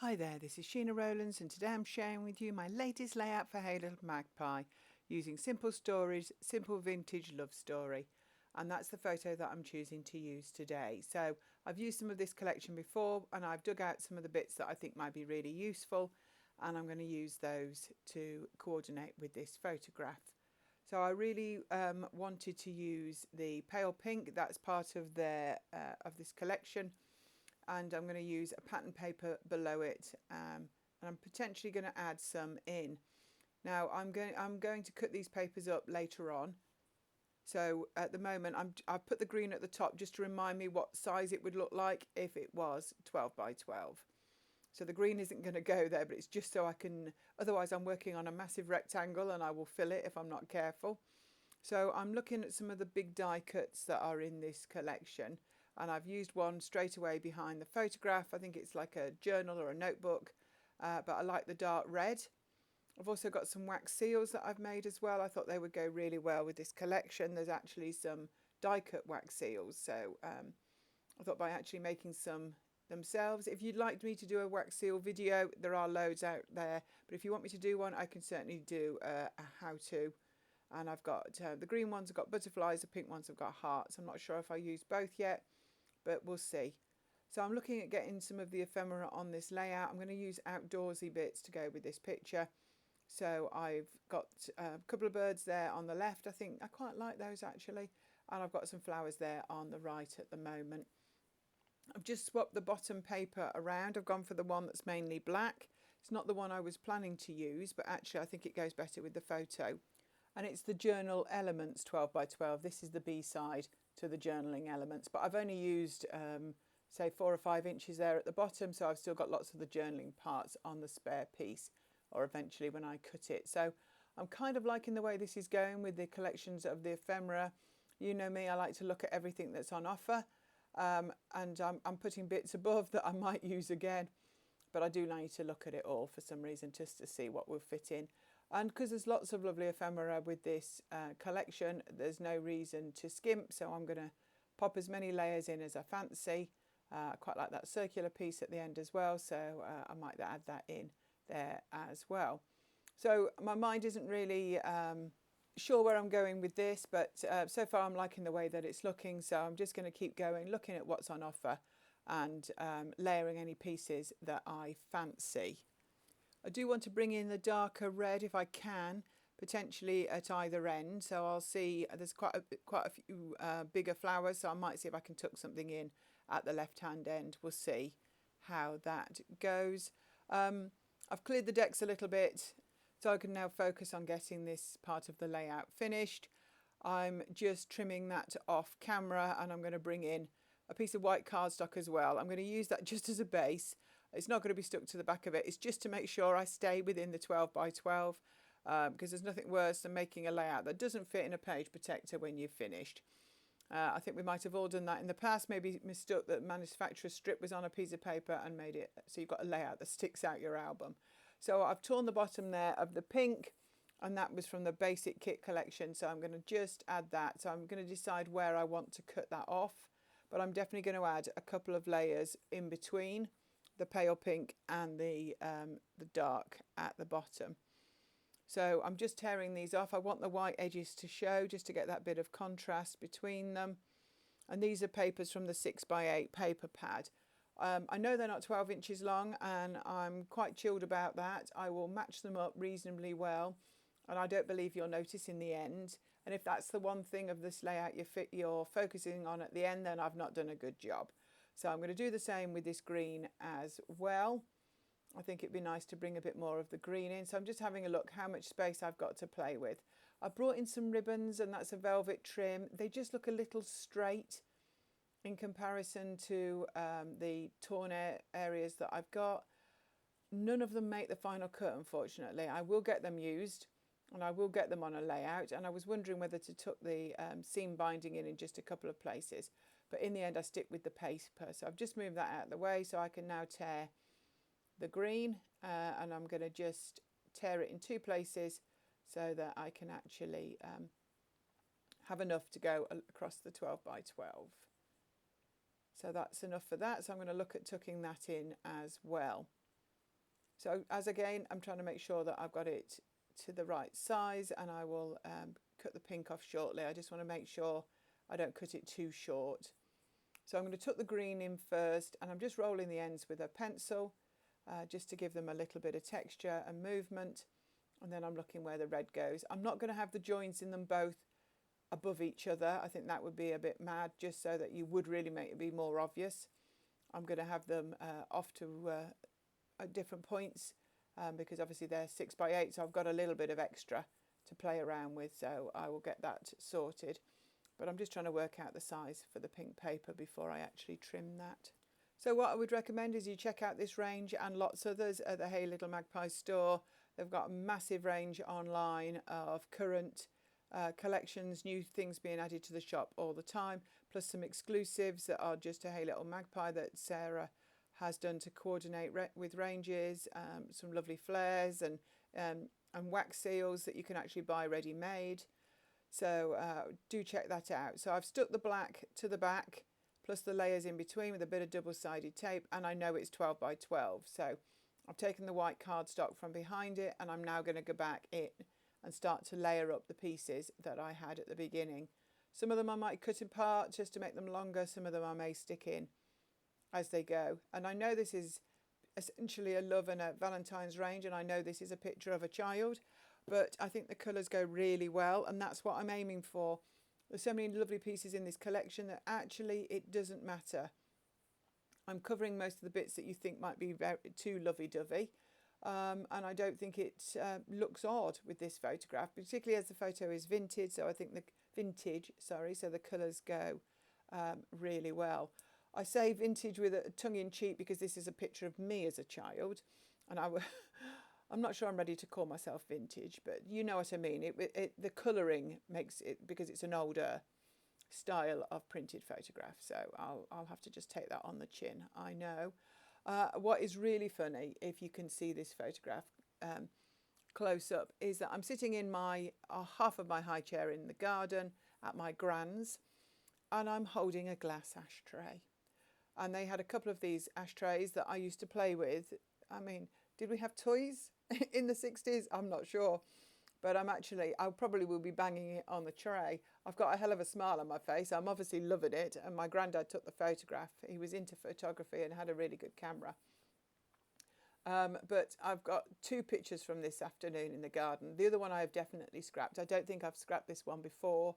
Hi there, this is Sheena Rowlands and today I'm sharing with you my latest layout for Hey Little Magpie using Simple Stories, Simple Vintage Love Story, and that's the photo that I'm choosing to use today. So I've used some of this collection before and I've dug out some of the bits that I think might be really useful, and I'm going to use those to coordinate with this photograph. So I really wanted to use the pale pink, that's part of this collection, and I'm going to use a pattern paper below it, and I'm potentially going to add some in. Now I'm going to cut these papers up later on. So at the moment I've put the green at the top just to remind me what size it would look like if it was 12 by 12. So the green isn't going to go there, but it's just so I can, otherwise I'm working on a massive rectangle and I will fill it if I'm not careful. So I'm looking at some of the big die cuts that are in this collection, and I've used one straight away behind the photograph. I think it's like a journal or a notebook, but I like the dark red. I've also got some wax seals that I've made as well. I thought they would go really well with this collection. There's actually some die cut wax seals, so I thought by actually making some themselves. If you'd like me to do a wax seal video, there are loads out there, but if you want me to do one, I can certainly do a how-to. And I've got the green ones have got butterflies, the pink ones have got hearts. I'm not sure if I use both yet, but we'll see. So I'm looking at getting some of the ephemera on this layout. I'm going to use outdoorsy bits to go with this picture. So I've got a couple of birds there on the left. I think I quite like those actually. And I've got some flowers there on the right at the moment. I've just swapped the bottom paper around. I've gone for the one that's mainly black. It's not the one I was planning to use, but actually I think it goes better with the photo. And it's the Journal Elements 12 by 12. This is the B-side to the journaling elements, but I've only used say 4 or 5 inches there at the bottom, so I've still got lots of the journaling parts on the spare piece, or eventually when I cut it. So I'm kind of liking the way this is going with the collections of the ephemera. You know me, I like to look at everything that's on offer, and I'm putting bits above that I might use again, but I do need to look at it all for some reason just to see what will fit in. And because there's lots of lovely ephemera with this collection, there's no reason to skimp, so I'm going to pop as many layers in as I fancy. I quite like that circular piece at the end as well, so I might add that in there as well. So my mind isn't really sure where I'm going with this, but so far I'm liking the way that it's looking, so I'm just going to keep going, looking at what's on offer and layering any pieces that I fancy. I do want to bring in the darker red if I can, potentially at either end. So I'll see, there's quite a few bigger flowers, so I might see if I can tuck something in at the left-hand end. We'll see how that goes. I've cleared the decks a little bit, so I can now focus on getting this part of the layout finished. I'm just trimming that off camera, and I'm going to bring in a piece of white cardstock as well. I'm going to use that just as a base. It's not going to be stuck to the back of it. It's just to make sure I stay within the 12 by 12, because there's nothing worse than making a layout that doesn't fit in a page protector when you've finished. I think we might have all done that in the past, maybe mistook that manufacturer's strip was on a piece of paper and made it so you've got a layout that sticks out your album. So I've torn the bottom there of the pink, and that was from the basic kit collection, so I'm going to just add that. So I'm going to decide where I want to cut that off, but I'm definitely going to add a couple of layers in between the pale pink and the dark at the bottom. So I'm just tearing these off. I want the white edges to show just to get that bit of contrast between them. And these are papers from the 6 by 8 paper pad. I know they're not 12 inches long, and I'm quite chilled about that. I will match them up reasonably well, and I don't believe you'll notice in the end. And if that's the one thing of this layout you're focusing on at the end, then I've not done a good job. So I'm going to do the same with this green as well. I think it'd be nice to bring a bit more of the green in. So I'm just having a look how much space I've got to play with. I brought in some ribbons, and that's a velvet trim. They just look a little straight in comparison to the torn areas that I've got. None of them make the final cut, unfortunately. I will get them used, and I will get them on a layout, and I was wondering whether to tuck the seam binding in just a couple of places, but in the end I stick with the paper. So I've just moved that out of the way so I can now tear the green, and I'm going to just tear it in 2 places so that I can actually have enough to go across the 12 by 12. So that's enough for that, so I'm going to look at tucking that in as well. So as again, I'm trying to make sure that I've got it to the right size, and I will cut the pink off shortly. I just want to make sure I don't cut it too short. So I'm going to tuck the green in first, and I'm just rolling the ends with a pencil just to give them a little bit of texture and movement. And then I'm looking where the red goes. I'm not going to have the joins in them both above each other. I think that would be a bit mad, just so that you would really make it be more obvious. I'm going to have them off to at different points because obviously they're 6x8, so I've got a little bit of extra to play around with, so I will get that sorted. But I'm just trying to work out the size for the pink paper before I actually trim that. So what I would recommend is you check out this range and lots of others at the Hey Little Magpie store. They've got a massive range online of current collections, new things being added to the shop all the time, plus some exclusives that are just a Hey Little Magpie that Sarah has done to coordinate with ranges, some lovely flares and wax seals that you can actually buy ready made. So do check that out. So I've stuck the black to the back plus the layers in between with a bit of double-sided tape, and I know it's 12x12. So I've taken the white cardstock from behind it, and I'm now going to go back in and start to layer up the pieces that I had at the beginning. Some of them I might cut apart just to make them longer. Some of them I may stick in as they go. And I know this is essentially a love and a Valentine's range, and I know this is a picture of a child, but I think the colours go really well, and that's what I'm aiming for. There's so many lovely pieces in this collection that actually it doesn't matter. I'm covering most of the bits that you think might be too lovey-dovey, and I don't think it looks odd with this photograph, particularly as the photo is vintage. So I think so the colours go really well. I say vintage with a tongue-in-cheek because this is a picture of me as a child, and I'm not sure I'm ready to call myself vintage, but you know what I mean. The colouring makes it, because it's an older style of printed photograph, so I'll have to just take that on the chin, I know. What is really funny, if you can see this photograph close up, is that I'm sitting in my half of my high chair in the garden at my gran's, and I'm holding a glass ashtray. And they had a couple of these ashtrays that I used to play with. I mean, did we have toys in the 60s? I'm not sure. But I probably will be banging it on the tray. I've got a hell of a smile on my face. I'm obviously loving it. And my granddad took the photograph. He was into photography and had a really good camera. But I've got two pictures from this afternoon in the garden. The other one I have definitely scrapped. I don't think I've scrapped this one before.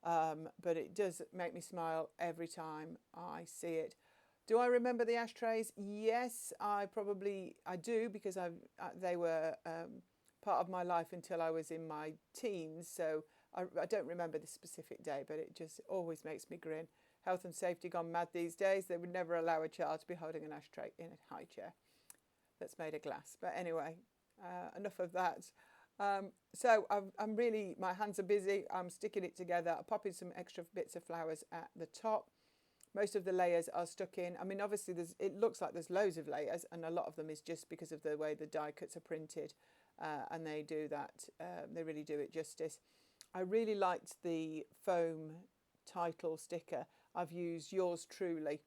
But it does make me smile every time I see it. Do I remember the ashtrays? Yes, I do, because they were part of my life until I was in my teens. So I don't remember the specific day, but it just always makes me grin. Health and safety gone mad these days. They would never allow a child to be holding an ashtray in a high chair that's made of glass. But anyway, enough of that. So my hands are busy. I'm sticking it together. I'm popping some extra bits of flowers at the top. Most of the layers are stuck in. I mean, obviously it looks like there's loads of layers, and a lot of them is just because of the way the die cuts are printed, and they do that. They really do it justice. I really liked the foam title sticker. I've used Yours Truly,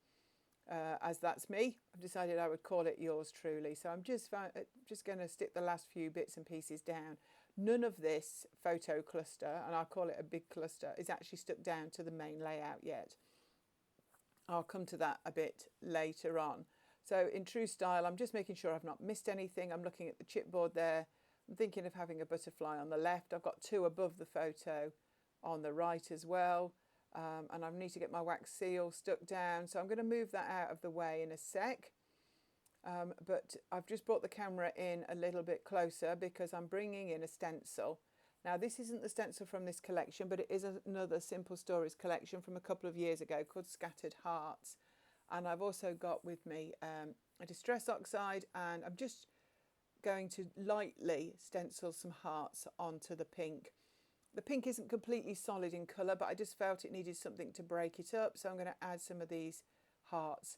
as that's me. I've decided I would call it Yours Truly. So I'm just going to stick the last few bits and pieces down. None of this photo cluster, and I'll call it a big cluster, is actually stuck down to the main layout yet. I'll come to that a bit later on. So in true style, I'm just making sure I've not missed anything. I'm looking at the chipboard there. I'm thinking of having a butterfly on the left. I've got two above the photo on the right as well. And I need to get my wax seal stuck down. So I'm going to move that out of the way in a sec. But I've just brought the camera in a little bit closer because I'm bringing in a stencil. Now, this isn't the stencil from this collection, but it is another Simple Stories collection from a couple of years ago called Scattered Hearts. And I've also got with me a Distress Oxide, and I'm just going to lightly stencil some hearts onto the pink. The pink isn't completely solid in colour, but I just felt it needed something to break it up, so I'm going to add some of these hearts.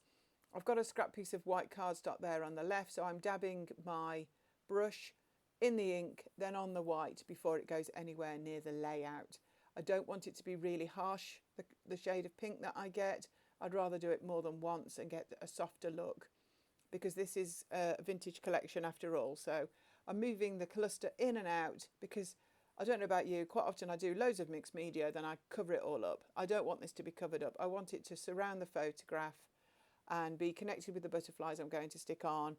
I've got a scrap piece of white cardstock there on the left, so I'm dabbing my brush in the ink, then on the white before it goes anywhere near the layout. I don't want it to be really harsh, the shade of pink that I get. I'd rather do it more than once and get a softer look. because this is a vintage collection after all. So I'm moving the cluster in and out because I don't know about you, quite often I do loads of mixed media, then I cover it all up. I don't want this to be covered up. I want it to surround the photograph and be connected with the butterflies I'm going to stick on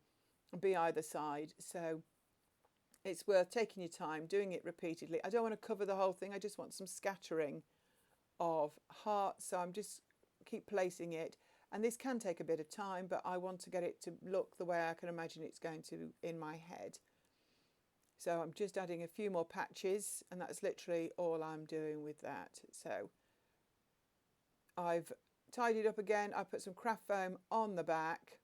and be either side. So it's worth taking your time, doing it repeatedly. I don't want to cover the whole thing. I just want some scattering of hearts. So I'm just keep placing it. And this can take a bit of time, but I want to get it to look the way I can imagine it's going to in my head. So I'm just adding a few more patches, and that's literally all I'm doing with that. So I've tidied up again. I put some craft foam on the back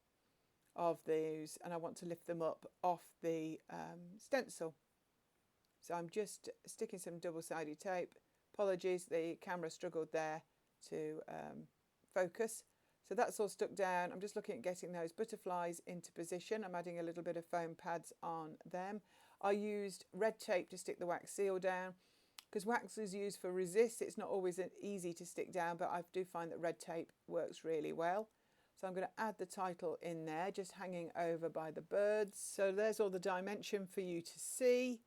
of these, and I want to lift them up off the stencil. So I'm just sticking some double-sided tape. Apologies, the camera struggled there to focus. So that's all stuck down. I'm just looking at getting those butterflies into position. I'm adding a little bit of foam pads on them. I used red tape to stick the wax seal down because wax is used for resist. It's not always easy to stick down, but I do find that red tape works really well. So I'm going to add the title in there, just hanging over by the birds. So there's all the dimension for you to see.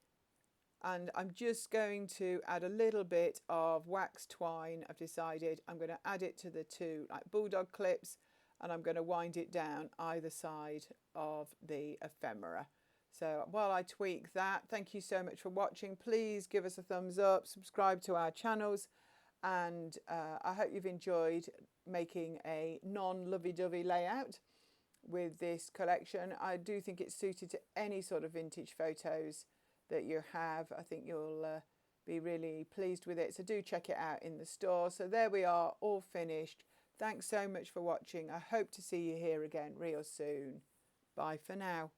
And I'm just going to add a little bit of wax twine. I've decided I'm going to add it to the two like bulldog clips, and I'm going to wind it down either side of the ephemera. So while I tweak that, thank you so much for watching. Please give us a thumbs up, subscribe to our channels, and I hope you've enjoyed making a non-lovey-dovey layout with this collection. I do think it's suited to any sort of vintage photos that you have. I think you'll be really pleased with it. So do check it out in the store. So there we are, all finished. Thanks so much for watching. I hope to see you here again real soon. Bye for now.